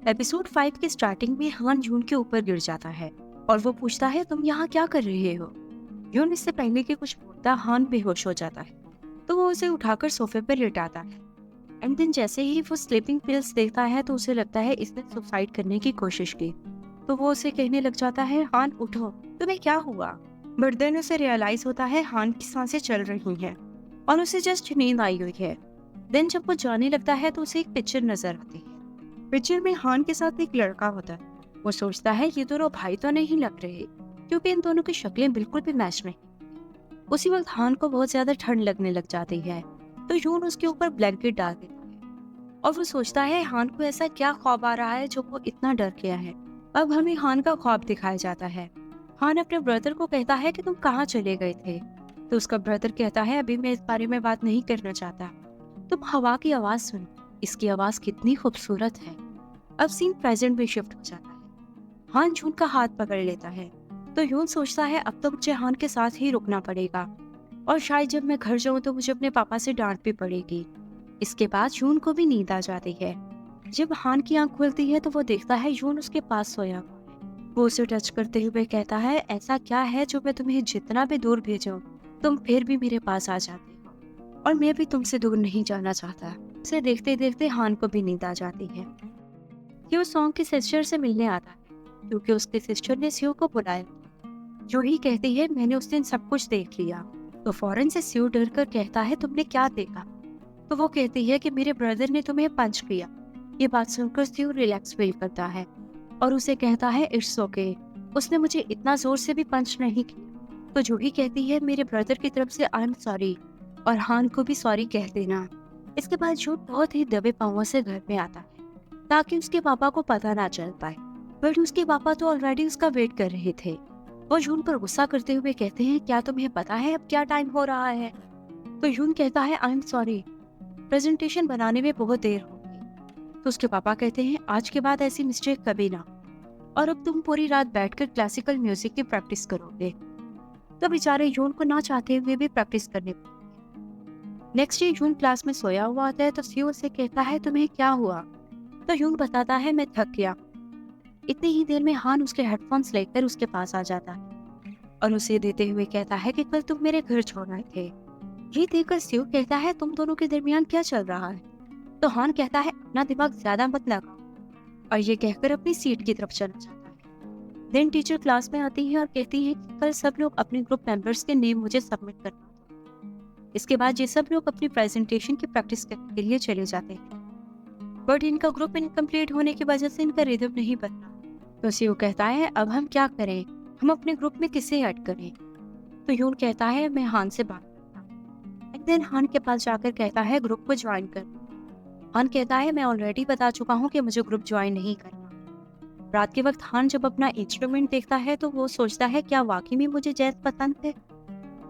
Episode 5 के starting में हान जून के ऊपर गिर जाता है और वो पूछता है तुम यहाँ क्या कर रहे हो। जून इससे पहले कि कुछ बोलता हान बेहोश हो जाता है, तो वो उसे उठाकर सोफे पर लिटाता है। एंड देन जैसे ही वो स्लीपिंग पिल्स देखता है तो उसे लगता है इसने सुसाइड करने की कोशिश की। तो वो उसे कहने लग जाता है हान उठो, तुम्हें क्या हुआ। बट देन उसे रियलाइज होता है हान की सांसें चल रही हैं और उसे जस्ट नींद आई हुई है। देन जब वो जाने लगता है तो उसे एक पिक्चर नजर आती है। पिक्चर में हान के साथ एक लड़का होता है। वो सोचता है ये दोनों भाई तो नहीं लग रहे, क्योंकि इन दोनों की शक्लें बिल्कुल भी मैच नहीं। उसी वक्त हान को बहुत ज्यादा ठंड लगने लग जाती है, तो यून उसके ऊपर ब्लैंकेट डाल देता है और वो सोचता है हान को ऐसा क्या ख्वाब आ रहा है जो वो इतना डर गया है। अब हमें हान का ख्वाब दिखाया जाता है। हान अपने ब्रदर को कहता है कि तुम कहाँ चले गए थे। तो उसका ब्रदर कहता है अभी मैं इस बारे में बात नहीं करना चाहता, तुम हवा की आवाज सुनो, इसकी आवाज कितनी खूबसूरत है। अब सीन प्रेजेंट में शिफ्ट हो जाता है। हान जून का हाथ पकड़ लेता है, तो यून सोचता है अब तो मुझे हान के साथ ही रुकना पड़ेगा और शायद जब मैं घर जाऊं तो मुझे अपने पापा से डांट भी पड़ेगी। इसके बाद यून को भी नींद आ जाती है। जब हान की आंख खुलती है तो वो देखता है यून उसके पास सोया हुआ है। वो उसे टच करते हुए कहता है ऐसा क्या है जो मैं तुम्हें जितना भी दूर भेजूं तुम फिर भी मेरे पास आ जाते हो, और मैं भी तुमसे दूर नहीं जाना चाहता। उसे देखते देखते हान को भी नींद आ जाती है। ये उस सॉन्ग की सिस्टर से मिलने आता है, क्योंकि उसके सिस्टर ने स्यू को बुलाया। जो ही कहती है मैंने उस दिन सब कुछ देख लिया। तो फौरन से स्यू डर कर कहता है तुमने क्या देखा। तो वो कहती है कि मेरे ब्रदर ने तुम्हें पंच किया। ये बात सुनकर स्यू रिलैक्स फील करता है और उसे कहता है इट्स ओके, उसने मुझे इतना जोर से भी पंच नहीं किया। तो जूही कहती है मेरे ब्रदर की तरफ से आई एम सॉरी, और हान को भी सॉरी कह देना। इसके बाद जून बहुत ही दबे पांवों से घर में आता है ताकि उसके पापा को पता ना चल पाए। बट उसके पापा तो ऑलरेडी उसका वेट कर रहे थे। वो जून पर गुस्सा करते हुए कहते हैं क्या तुम्हें पता है अब क्या टाइम हो रहा है। तो यून कहता है आई एम सॉरी, प्रेजेंटेशन बनाने में बहुत देर होगी। तो उसके पापा कहते हैं आज के बाद ऐसी मिस्टेक कभी ना, और अब तुम पूरी रात बैठकर क्लासिकल म्यूजिक की प्रैक्टिस करोगे। तो बेचारे यून को ना चाहते हुए भी प्रैक्टिस करने पड़ती है। नेक्स्ट डे यून क्लास में सोया हुआ आता है तो सीओ उससे कहता है तुम्हें क्या हुआ। तो यून बताता है मैं थक गया। इतनी ही देर में हान उसके हेडफोन्स लेकर उसके पास आ जाता है और उसे देते हुए कहता है कि कल तुम मेरे घर छोड़ आए थे। ये देखकर स्यू कहता है तुम दोनों के दरमियान क्या चल रहा है। तो हान कहता है अपना दिमाग ज्यादा मत लगाओ, और ये कहकर अपनी सीट की तरफ चला जाता है। देन टीचर क्लास में आती है और कहती है कि कल सब लोग अपने ग्रुप मेंबर्स के नेम मुझे सबमिट करना दो। इसके बाद ये सब लोग अपनी प्रेजेंटेशन की प्रैक्टिस करने के लिए चले जाते हैं। बट इनका ग्रुप इनकम्प्लीट होने की वजह से इनका रिदम नहीं बना। तो सीओ कहता है अब हम क्या करें, हम अपने ग्रुप में किसे ऐड करें। तो यून कहता है मैं हान से बात करता हूँ। एंड देन हान के पास जाकर कहता है ग्रुप को ज्वाइन कर। हान कहता है मैं ऑलरेडी बता चुका हूँ कि मुझे ग्रुप ज्वाइन नहीं करना। रात के वक्त हान जब अपना इंस्ट्रूमेंट देखता है तो वो सोचता है क्या वाकई में मुझे जैज पसंद है।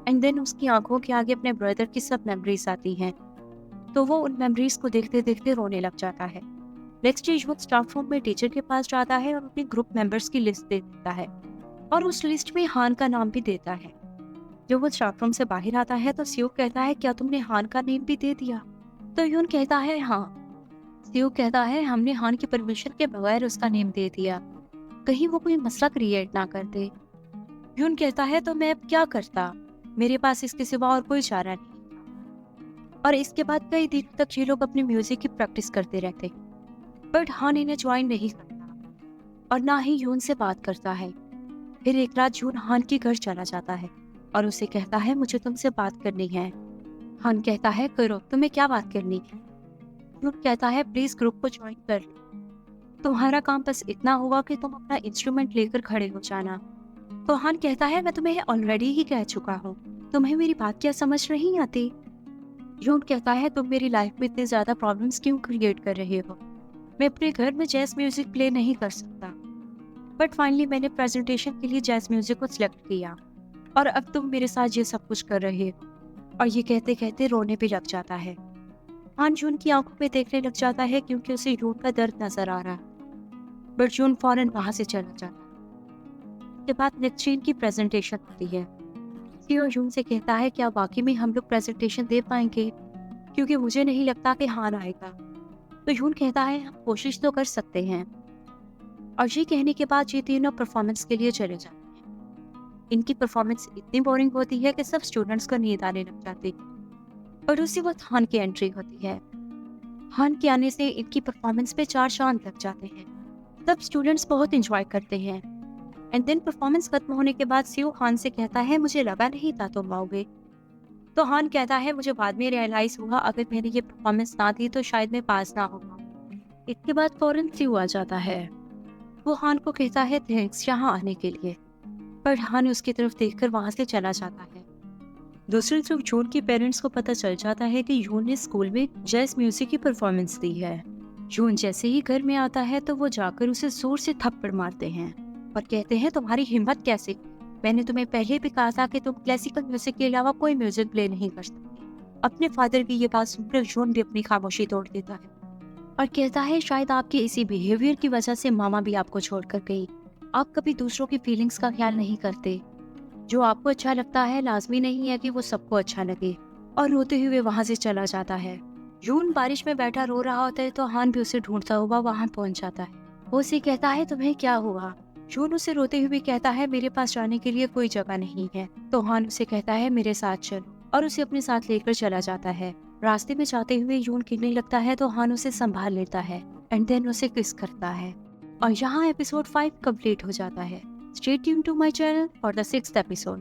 एंड देन उसकी आंखों के आगे अपने ब्रदर की सब मेमोरीज आती हैं, तो वो उन मेमोरीज को देखते देखते रोने लग जाता है। नेक्स्ट डे वो स्टाफ रूम में टीचर के पास जाता है और अपने ग्रुप मेंबर्स की लिस्ट दे देता है और उस लिस्ट में हान का नाम भी देता है। जब वो स्टाफ रूम से बाहर आता है तो स्यू कहता है क्या तुमने हान का नेम भी दे दिया। तो यून कहता है हाँ। स्यू कहता है हमने हान की परमिशन के बगैर उसका नेम दे दिया, कहीं वो कोई मसला क्रिएट ना कर दे। यून कहता है तो मैं अब क्या करता, मेरे पास इसके सिवा और कोई चारा नहीं। और इसके बाद कई दिन तक ये लोग अपनी म्यूजिक की प्रैक्टिस करते रहते, बट हान इन्हें ज्वाइन नहीं करता और ना ही यून से बात करता है। फिर एक रात जून हान के घर चला जाता है और उसे कहता है मुझे तुमसे बात करनी है। हान कहता है करो, तुम्हें क्या बात करनी है। जून कहता है प्लीज ग्रुप को ज्वाइन कर लो, तुम्हारा काम बस इतना होगा कि तुम अपना इंस्ट्रूमेंट लेकर खड़े हो जाना। तो हान कहता है मैं तुम्हें ऑलरेडी ही कह चुका हूँ, तुम्हें मेरी बात क्या समझ नहीं आती। जून कहता है तुम मेरी लाइफ में इतने ज्यादा प्रॉब्लम्स क्यों क्रिएट कर रहे हो, मैं अपने घर में जैज म्यूजिक प्ले नहीं कर सकता। बट फाइनली मैंने प्रेजेंटेशन के लिए जैज म्यूजिक को सिलेक्ट किया और अब तुम मेरे साथ ये सब कुछ कर रहे हो। और ये कहते कहते रोने भी लग जाता है। हान जून की आंखों में देखने लग जाता है क्योंकि उसे यून का दर्द नजर आ रहा है। बट जून फौरन वहां से चला जाता है। उसके बाद नेक्स्ट सीन की प्रेजेंटेशन होती है। सीओ यून से कहता है क्या वाकई में हम लोग प्रेजेंटेशन दे पाएंगे, क्योंकि मुझे नहीं लगता कि हान आएगा। तो यून कहता है हम कोशिश तो कर सकते हैं, और ये कहने के बाद ये तीनों परफॉर्मेंस के लिए चले जाते हैं। इनकी परफॉर्मेंस इतनी बोरिंग होती है कि सब स्टूडेंट्स को नींद आने लग जाती है। और उसी वक्त हान की एंट्री होती है। हान के आने से इनकी परफॉर्मेंस पे चार चांद लग जाते हैं। तब स्टूडेंट्स बहुत इंजॉय करते हैं। एंड देन परफॉर्मेंस खत्म होने के बाद सीओ हान से कहता है, मुझे लगा नहीं था तुम आओगे। तो हान कहता है, मुझे बाद में रियलाइज हुआ अगर मैंने ये परफॉर्मेंस ना दी तो शायद मैं पास ना हो पाऊँ। इसके बाद फौरन सीओ आ जाता है। वो हान को कहता है थैंक्स यहाँ आने के लिए, पर हान उसकी तरफ देखकर वहां से चला जाता है। दूसरी तरफ जून के पेरेंट्स को पता चल जाता है कि जून ने स्कूल में जैज म्यूजिक की परफॉर्मेंस दी है। जून जैसे ही घर में आता है तो वो जाकर उसे जोर से थप्पड़ मारते हैं और कहते हैं, तुम्हारी हिम्मत कैसे, मैंने तुम्हें पहले भी कहा था कि तुम क्लासिकल म्यूजिक के अलावा कोई म्यूजिक प्ले नहीं कर सकते। अपने फादर की ये बात सुनकर जून भी अपनी खामोशी तोड़ देता है और कहता है, शायद आपके इसी बिहेवियर की वजह से मामा भी आपको छोड़कर गई। आप कभी दूसरों की फीलिंग्स का ख्याल नहीं करते। जो आपको अच्छा लगता है लाजमी नहीं है कि वो सबको अच्छा लगे। और रोते हुए वहां से चला जाता है। जून बारिश में बैठा रो रहा होता है तो हान भी उसे ढूंढता हुआ वहां पहुंच जाता है। वो उसे कहता है, तुम्हें क्या हुआ? जून उसे रोते हुए कहता है, मेरे पास जाने के लिए कोई जगह नहीं है। तो हान उसे कहता है, मेरे साथ चलो, और उसे अपने साथ लेकर चला जाता है। रास्ते में जाते हुए जून गिरने लगता है तो हान उसे संभाल लेता है एंड देन उसे किस करता है। और यहाँ एपिसोड 5 कंप्लीट हो जाता है। Stay tuned to my channel for the 6th episode.